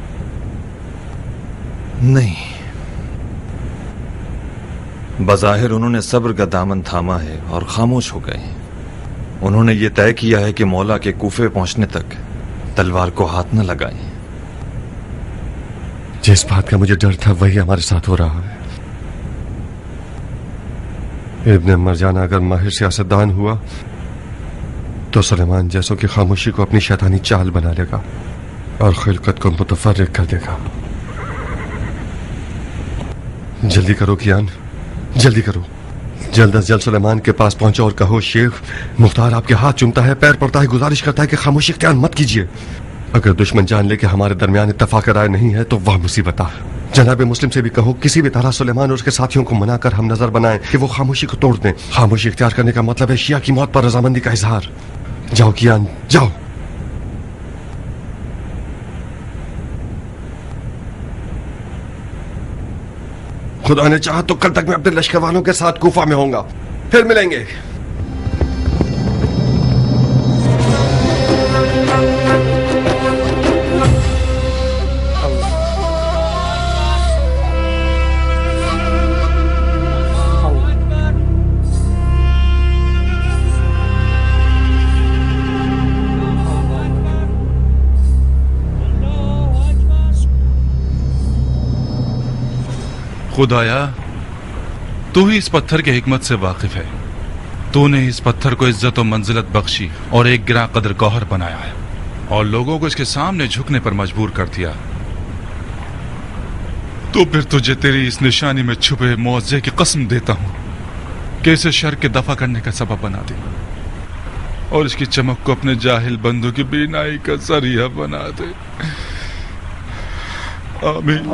नहीं, बज़ाहिर उन्होंने सब्र का दामन थामा है और खामोश हो गए। उन्होंने ये तय किया है कि मौला के कूफे पहुंचने तक तलवार को हाथ न लगाएं। जिस बात का मुझे डर था वही हमारे साथ हो रहा है। इब्ने मरजाना अगर माहिर सियासतदान हुआ तो सुलेमान जैसों की खामोशी को अपनी शैतानी चाल बना लेगा और खिलकत को मुतफर्रिक कर देगा। जल्दी करो कियान, जल्दी करो। जल्द अज जल्द सुलेमान के पास पहुंचो और कहो, शेख मुख्तार आपके हाथ चूमता है, पैर पड़ता है, गुजारिश करता है कि खामोशी इख्तियार मत कीजिए। अगर दुश्मन जान ले कि हमारे दरमियान इत्तफाक राय नहीं है तो वह मुसीबत है। जनाब मुस्लिम से भी कहो किसी भी तरह सुलेमान और उसके साथियों को मनाकर हम नजर बनाएं कि वो खामोशी को तोड़ दें। खामोशी इख्तियार करने का मतलब है शिया की मौत पर रजामंदी का इजहार। जाओ कियान, जाओ। खुदा ने चाहा तो कल तक मैं अपने लश्कर वालों के साथ कूफा में होऊंगा। फिर मिलेंगे। खुदाया, तू ही इस पत्थर के हिकमत से वाकिफ है। तूने इस पत्थर को इज्जत और मंजिलत बख्शी और एक गिरा कदर गौहर बनाया है और लोगों को इसके सामने झुकने पर मजबूर कर दिया। तो फिर तुझे तेरी इस निशानी में छुपे मुआवजे की कसम देता हूं कि इसे शर के दफा करने का सबब बना दे और इसकी चमक को अपने जाहिल बंदों की बीनाई का जरिया बना दे। आमीन।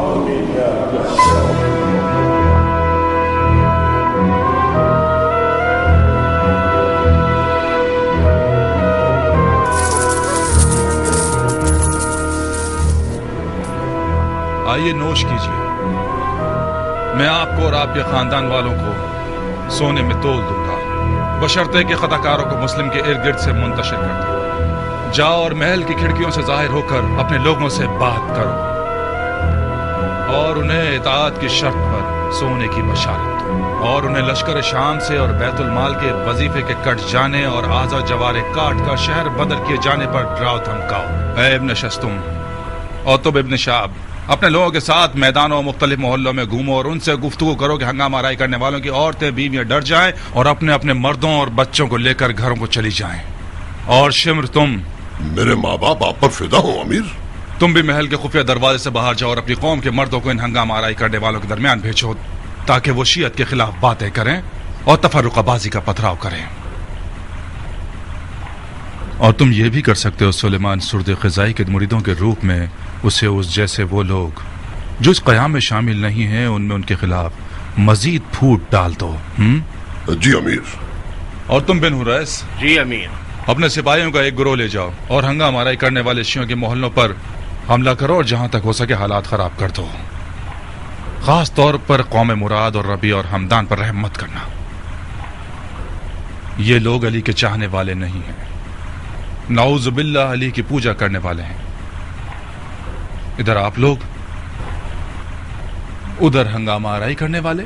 आइए नोश कीजिए। मैं आपको और आपके खानदान वालों को सोने में तोल दूंगा, बशर्ते कि खताकारों को मुस्लिम के इर्द गिर्द से मुंतशिर कर दो। जाओ और महल की खिड़कियों से जाहिर होकर अपने लोगों से बात करो और उन्हें इताअत की शर्त पर सोने की बशारत दो और उन्हें लश्कर शाम से और बैतुल माल के वजीफे के कट जाने और आजा जवारे काट कर शहर बदर किए जाने पर डराओ धमकाओ। ऐ इब्न शस्तुम और तुम इब्न शाब, अपने लोगों के साथ मैदानों और मुख्तलिफ मोहल्लों में घूमो और उनसे गुफ्तगू करो कि हंगामा आराई करने वालों की औरतें बीवियां डर जाएं और अपने अपने मर्दों और बच्चों को लेकर घरों को चली जाएं। और शिम्र, तुम मेरे माँ बाप आप पर फिदा हो अमीर। तुम भी महल के खुफिया दरवाजे से बाहर जाओ और अपनी कौम के मर्दों को इन हंगामा आराई करने वालों के दरमियान भेजो ताकि वो शियत के खिलाफ बातें करें और तफर्रुक़बाज़ी का पथराव करें। और तुम ये भी कर सकते हो सुलेमान सुर्द ख़िज़ाई के मुरीदों के रूप में उसे उस जैसे वो लोग जो इस क़याम में शामिल नहीं हैं उनमें उनके खिलाफ मजीद फूट डाल दो। जी अमीर। और तुम बिन हुरैस? जी अमीर। अपने सिपाहियों का एक गिरोह ले जाओ और हंगामा आराई करने वाले शियों के मोहल्लों पर हमला करो और जहां तक हो सके हालात खराब कर दो। खास तौर पर कौम मुराद और रबी और हमदान पर रहम मत करना। ये लोग अली के चाहने वाले नहीं हैं, नाउज़ुबिल्लाह अली की पूजा करने वाले हैं। इधर आप लोग, उधर हंगामा आराई करने वाले,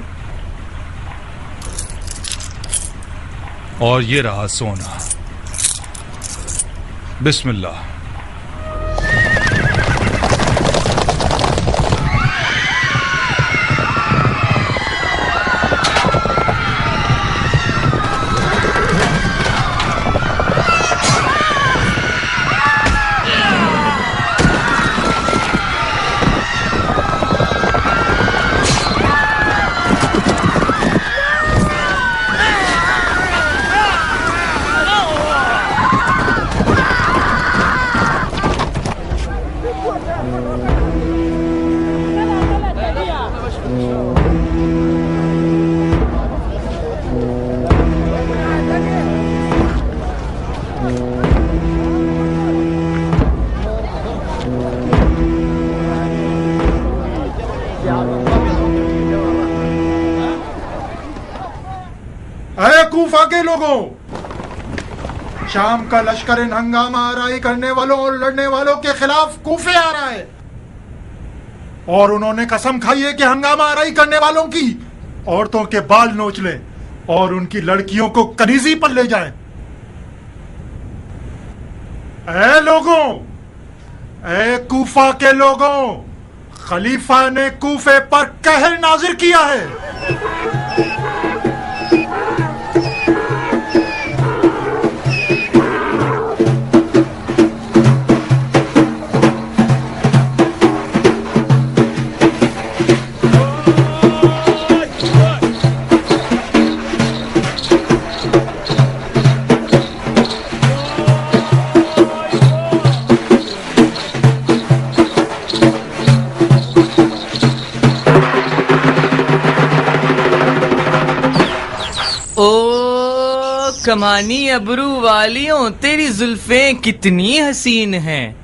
और ये रहा सोना। बिस्मिल्लाह। कूफा के लोगों, शाम का लश्कर इन हंगामा आराई करने वालों और लड़ने वालों के खिलाफ कूफे आ रहा है और उन्होंने कसम खाई है कि हंगामा आराई करने वालों की औरतों के बाल नोच ले और उनकी लड़कियों को कनीजी पर ले जाए। ऐ लोगों, ऐ कूफा के लोगों, खलीफा ने कूफे पर कहर नाजिर किया है। कमानी अबरू वालियों, तेरी जुल्फें कितनी हसीन हैं।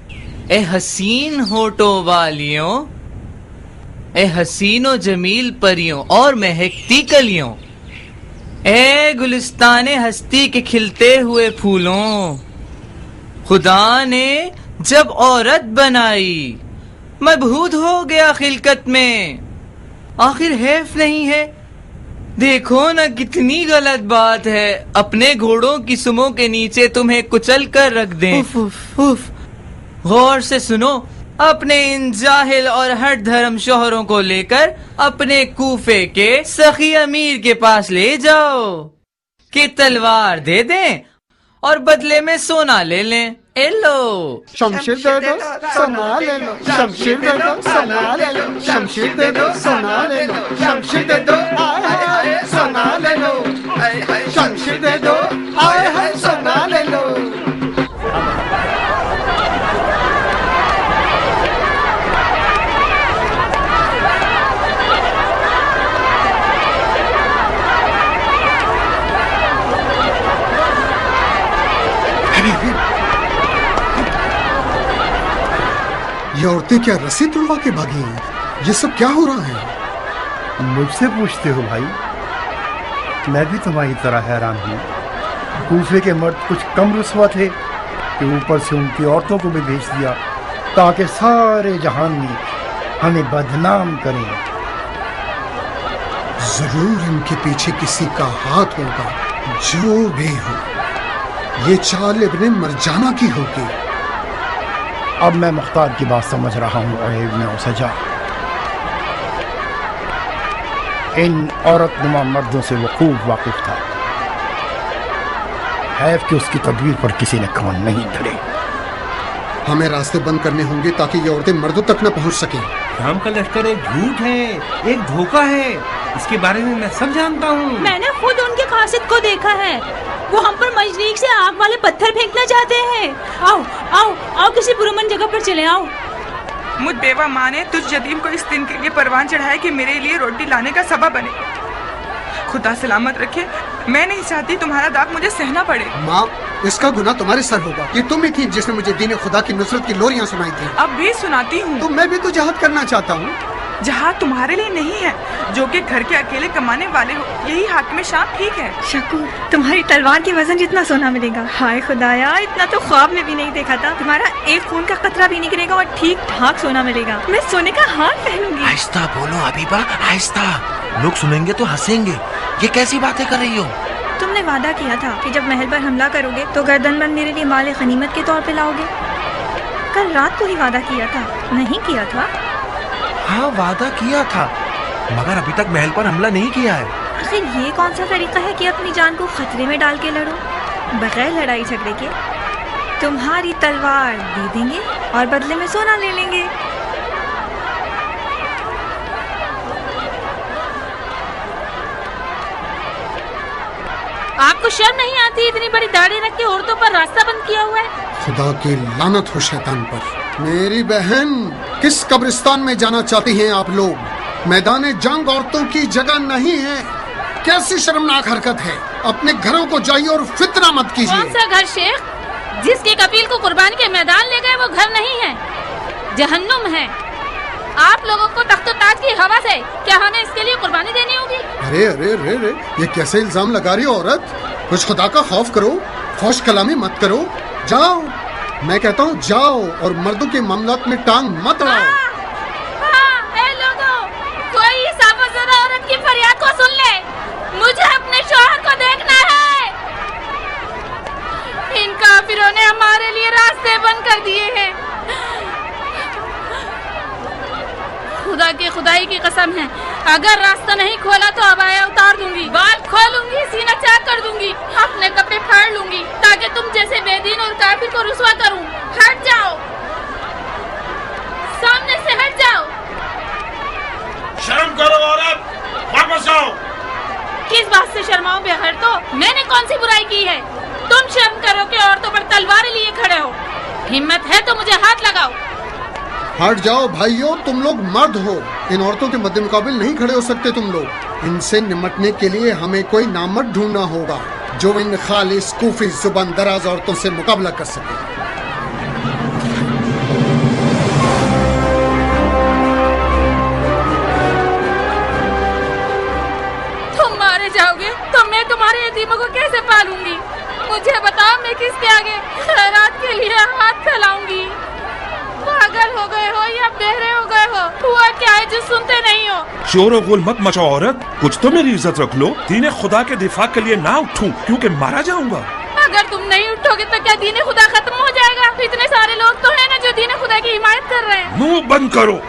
ए हसीन होठों वालियों, ए हसीनो जमील परियों और महकती कलियों, ए गुलिस्ताने हस्ती के खिलते हुए फूलों, खुदा ने जब औरत बनाई मबहूत हो गया खिलकत में। आखिर हैफ नहीं है, देखो ना कितनी गलत बात है, अपने घोड़ों की सुमों के नीचे तुम्हें कुचल कर रख दें। उफ, उफ, उफ। गौर से सुनो, अपने इन जाहिल और हट धर्म शोहरों को लेकर अपने कूफे के सखी अमीर के पास ले जाओ कि तलवार दे दें और बदले में सोना ले लें। ए लो, शमशीर दे दो, सोना ले लो। शमशीर दे दो, सोना ले लो। शमशीर दे दो, सोना ले लो। शमशीर दे दो, आए हाय सोना ले लो। शमशीर दे दो, आए हाय सोना ले लो। ये औरतें क्या रस्सी तुड़वा के भागी हैं? ये सब क्या हो रहा है? मुझसे पूछते हो भाई? मैं भी तुम्हारी तरह हैरान हूँ। कूफे के मर्द कुछ कम रुस्वा थे कि ऊपर से उनकी औरतों को भी भेज दिया ताकि सारे जहान में हमें बदनाम करें। जरूर इनके पीछे किसी का हाथ होगा। जो भी हो, ये चाल इब्ने मरजाना की होगी। अब मैं मुख्तार की बात समझ रहा हूँ। इब्ने उसजा इन औरत नुमा मर्दों से वो खूब वाकिफ था। हैफ कि उसकी तदबीर पर किसी ने कान नहीं धरे। हमें रास्ते बंद करने होंगे ताकि ये औरतें मर्दों तक न पहुंच सकें। शाम का लश्कर एक झूठ है, एक धोखा है। इसके बारे में मैं सब जानता हूँ। मैंने खुद उनके कासिद को देखा है। वो हम पर मजनीक से आग वाले पत्थर फेंकना चाहते हैं। आओ आओ आओ, किसी पुरअमन जगह पर चले आओ। मुझ बेवा माँ ने तुझ यतीम को इस दिन के लिए परवान चढ़ाया कि मेरे लिए रोटी लाने का सबब बने। खुदा सलामत रखे, मैं नहीं चाहती तुम्हारा दाग मुझे सहना पड़े। माँ اس کا گناہ تمہارے سر ہوگا. یہ تم ہی تھی جس نے مجھے دین خدا کی نصرت کی لوریاں سنائی تھی. اب بھی سناتی ہوں. تو میں بھی تو جہاد کرنا چاہتا ہوں. جہاد تمہارے لیے نہیں ہے جو کہ گھر کے اکیلے کمانے والے ہو. یہی حاکم شام ٹھیک ہے. شکور تمہاری تلوار کے وزن جتنا سونا ملے گا. ہائے خدایا اتنا تو خواب میں بھی نہیں دیکھا تھا. تمہارا ایک خون کا قطرہ بھی نہیں گرے گا اور ٹھیک ٹھاک سونا ملے گا. میں سونے کا ہار پہنوں گی. آہستہ بولو حبیبہ آہستہ. لوگ سنیں گے تو ہنسیں گے. یہ کیسی باتیں کر رہی ہو؟ تم نے وعدہ کیا تھا کہ جب محل پر حملہ کرو گے تو گردن بند میرے لیے مال غنیمت کے طور پہ لاؤ گے. کل رات کو ہی وعدہ کیا تھا, نہیں کیا تھا؟ ہاں وعدہ کیا تھا, مگر ابھی تک محل پر حملہ نہیں کیا ہے. آخر یہ کون سا طریقہ ہے کہ اپنی جان کو خطرے میں ڈال کے لڑو بغیر لڑائی جھگڑے کے؟ تمہاری تلوار دے دیں گے اور بدلے میں سونا لے لیں گے. آپ کو شرم نہیں آتی اتنی بڑی داڑھی رکھ کے عورتوں پر راستہ بند کیا ہوا ہے؟ خدا کی لعنت ہو شیطان پر. میری بہن, کس قبرستان میں جانا چاہتی ہیں آپ لوگ؟ میدان جنگ عورتوں کی جگہ نہیں ہے. کیسی شرمناک حرکت ہے. اپنے گھروں کو جائیے اور فتنہ مت کیجیے. کون سا گھر شیخ؟ جس کے کفیل کو قربانی کے میدان لے گئے وہ گھر نہیں ہے, جہنم ہے. آپ لوگوں کو تخت و تاج کی ہوا سے کیا ہمیں اس کے لیے قربانی دینی ہوگی؟ ارے ارے ارے ارے, یہ کیسے الزام لگا رہی ہو عورت؟ کچھ خدا کا خوف کرو, فحش کلامی مت کرو. جاؤ, میں کہتا ہوں جاؤ اور مردوں کے معاملات میں ٹانگ مت اڑاؤ. اے لوگوں, کوئی صاف زدہ عورت کی فریاد کو سن لے. مجھے اپنے شوہر کو دیکھنا ہے. ان کافروں نے ہمارے لیے راستے بند کر دیے ہیں. خدا کی خدائی کی قسم ہے, اگر راستہ نہیں کھولا تو عبایا اتار دوں گی, بال کھولوں گی, سینہ چاک کر دوں گی, اپنے کپڑے پھاڑ لوں گی تاکہ تم جیسے بے دین اور کافر کو رسوا کروں. ہٹ جاؤ, سامنے سے ہٹ جاؤ. شرم کرو عورت, واپس آؤ. کس بات سے شرماؤں بغیر؟ تو میں نے کون سی برائی کی ہے؟ تم شرم کرو کہ عورتوں پر تلواریں لیے کھڑے ہو. ہمت ہے تو مجھے ہاتھ لگاؤ. ہٹ جاؤ بھائیو, تم لوگ مرد ہو, ان عورتوں کے مد مقابل نہیں کھڑے ہو سکتے تم لوگ. ان سے نمٹنے کے لیے ہمیں کوئی نامرد ڈھونڈنا ہوگا جو ان خالص کوفی زبان دراز عورتوں سے مقابلہ کر سکے. تم مارے جاؤ گے تو میں تمہارے یتیموں کو کیسے پالوں گی؟ مجھے بتاؤ, میں کس کے آگے خیرات کے لیے ہاتھ پھیلاؤں گی؟ پاگل ہو گئے ہو یا بہرے ہو گئے ہو؟ ہوا کیا ہے جو سنتے نہیں ہو؟ شور و غل مت مچاؤ عورت, کچھ تو میری عزت رکھ لو. دین خدا کے دفاع کے لیے نہ اٹھوں کیونکہ مارا جاؤں گا. اگر تم نہیں اٹھو گے تو کیا دین خدا ختم ہو جائے گا؟ اتنے سارے لوگ تو ہیں نا جو دین خدا کی حمایت کر رہے ہیں. منہ بند کرو.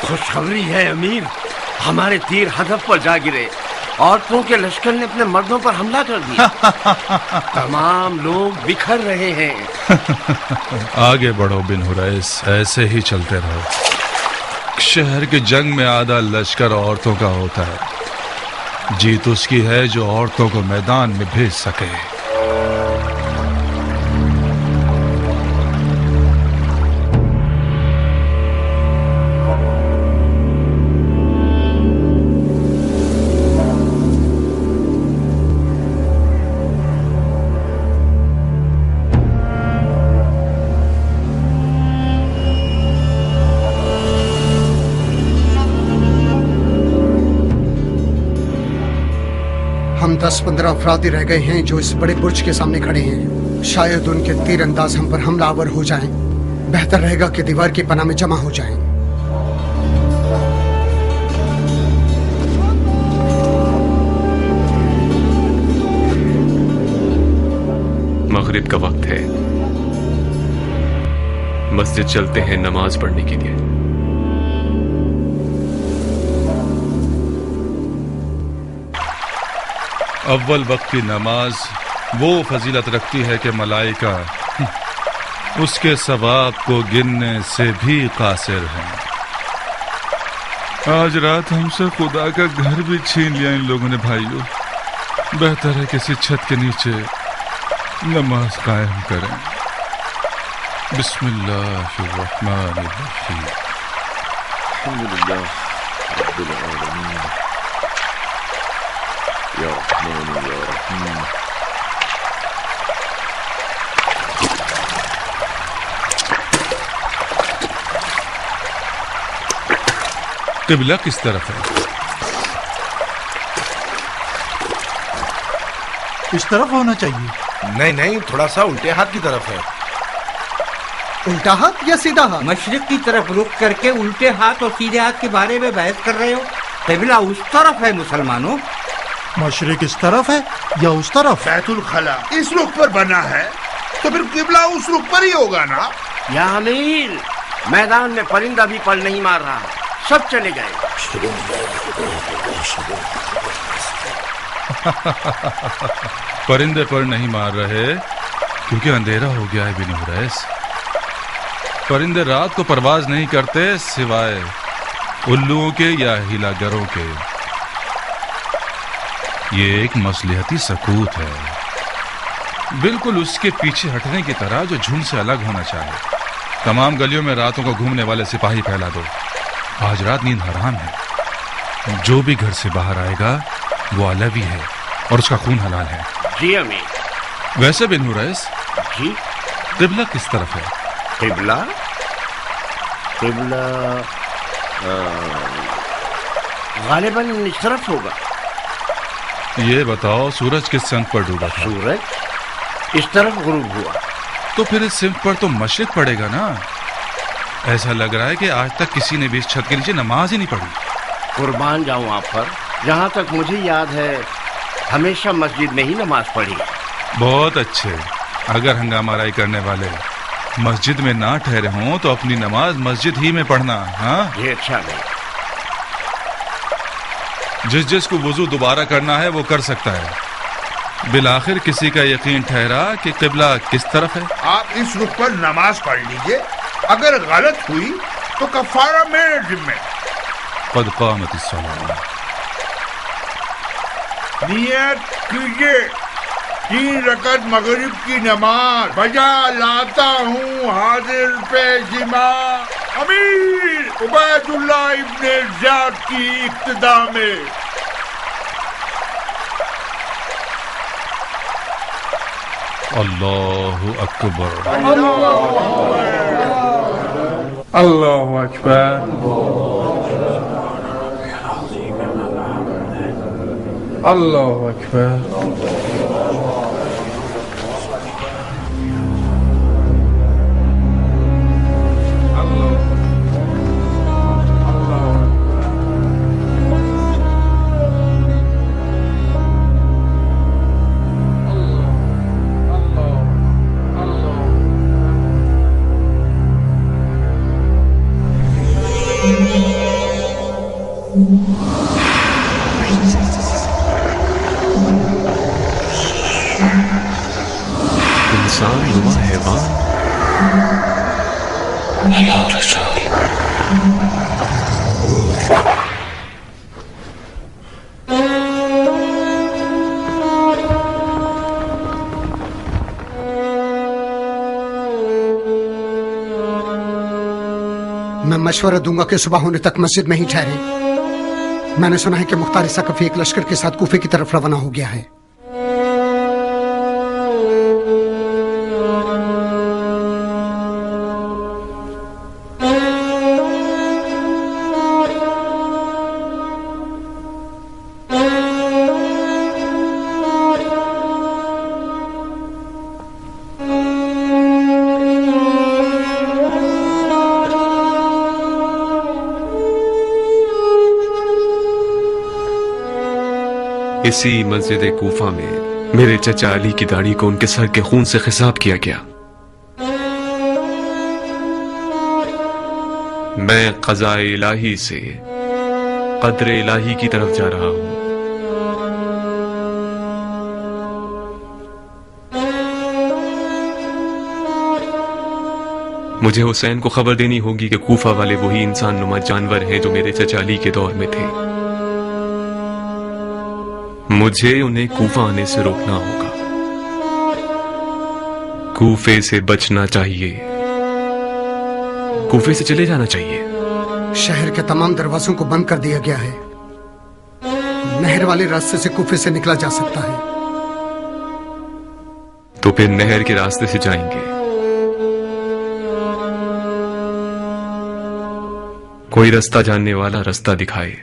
خوشخبری ہے امیر, ہمارے تیر ہدف پر جا گرے. عورتوں کے لشکر نے اپنے مردوں پر حملہ کر دیا. تمام لوگ بکھر رہے ہیں. آگے بڑھو بن حریث, ایسے ہی چلتے رہو. شہر کے جنگ میں آدھا لشکر عورتوں کا ہوتا ہے. جیت اس کی ہے جو عورتوں کو میدان میں بھیج سکے. ہم 10-15 افراد ہی رہ گئے ہیں جو اس بڑے برج کے سامنے کھڑے ہیں. شاید ان کے تیر انداز ہم پر حملہ آور ہو جائیں. بہتر رہے گا کہ دیوار کی پناہ میں جمع ہو جائیں. مغرب کا وقت ہے, مسجد چلتے ہیں نماز پڑھنے کے لیے. اول وقت کی نماز وہ فضیلت رکھتی ہے کہ ملائکہ اس کے ثواب کو گننے سے بھی قاصر ہیں. آج رات ہم سے خدا کا گھر بھی چھین لیا ان لوگوں نے بھائیوں. بہتر ہے کسی چھت کے نیچے نماز قائم کریں. بسم اللہ الرحمن الرحیم. الحمدللہ رب العالمین یا رحمان یا رحیم. قبلہ کس طرف ہے؟ اس طرف ہونا چاہیے. نہیں تھوڑا سا الٹے ہاتھ کی طرف ہے. الٹا ہاتھ یا سیدھا ہاتھ؟ مشرق کی طرف رخ کر کے الٹے ہاتھ اور سیدھے ہاتھ کے بارے میں بحث کر رہے ہو. قبلہ اس طرف ہے مسلمانوں. مشرق اس طرف ہے یا اس طرف؟ بیت الخلا اس رخ پر بنا ہے تو پھر قبلہ اس رخ پر ہی ہوگا نا. یا امیر، میدان میں پرندہ بھی پل نہیں مار رہا، سب چلے گئے. پرندے پر نہیں مار رہے کیونکہ اندھیرا ہو گیا ہے بن حریث. پرندے رات کو پرواز نہیں کرتے سوائے الوؤں کے یا ہیلا گروں کے. یہ ایک مصلحتی سکوت ہے، بالکل اس کے پیچھے ہٹنے کی طرح جو جھنڈ سے الگ ہونا چاہے. تمام گلیوں میں راتوں کو گھومنے والے سپاہی پھیلا دو. آج رات نیند حرام ہے. جو بھی گھر سے باہر آئے گا وہ علوی ہے اور اس کا خون حلال ہے. جی امیر. ویسے بن حریث جی، قبلہ کس طرف ہے؟ قبلہ غالباً اس طرف ہوگا. یہ بتاؤ سورج کس سمت پر ڈوبا تھا؟ سورج اس طرف غروب ہوا. تو پھر اس سمت پر تو مشرق پڑے گا نا. ایسا لگ رہا ہے کہ آج تک کسی نے بھی اس چھت کے نیچے نماز ہی نہیں پڑھی. قربان جاؤں آپ پر، جہاں تک مجھے یاد ہے ہمیشہ مسجد میں ہی نماز پڑھی. بہت اچھے. اگر ہنگامہ آرائی کرنے والے مسجد میں نہ ٹھہرے ہوں تو اپنی نماز مسجد ہی میں پڑھنا. ہاں یہ اچھا نہیں. جس کو وضو دوبارہ کرنا ہے وہ کر سکتا ہے. بالآخر کسی کا یقین ٹھہرا کہ قبلہ کس طرف ہے. آپ اس رخ پر نماز پڑھ لیجئے. اگر غلط ہوئی تو کفارہ میرے ذمہ. قد قامت الصلاۃ. نیت کیجئے 3 رکعت مغرب کی نماز بجا لاتا ہوں حاضر پیشما امیر عبید اللہ ابن زیاد کی اقتدا میں. اللہ اکبر. اللہ اکبر. اللہ اکبر. انسان نما حیوان. اللہ رسول. میں مشورہ دوں گا کہ صبح ہونے تک مسجد میں ہی ٹھہرے. میں نے سنا ہے کہ مختار ثقفی ایک لشکر کے ساتھ کوفے کی طرف روانہ ہو گیا ہے. اسی مسجد کوفہ میں میرے چچا علی کی داڑھی کو ان کے سر کے خون سے خضاب کیا گیا. میں قضاء الہی سے قدر الہی کی طرف جا رہا ہوں. मुझे हुसैन को खबर देनी होगी कि कूफा वाले वही इंसान नुमा जानवर हैं जो मेरे चचा अली के दौर में थे। मुझे उन्हें कूफा आने से रोकना होगा। कूफे से बचना चाहिए, कूफे से चले जाना चाहिए। शहर के तमाम दरवाजों को बंद कर दिया गया है। नहर वाले रास्ते से कूफे से निकला जा सकता है। तो फिर नहर के रास्ते से जाएंगे। कोई रास्ता जानने वाला रास्ता दिखाए।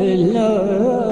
Allah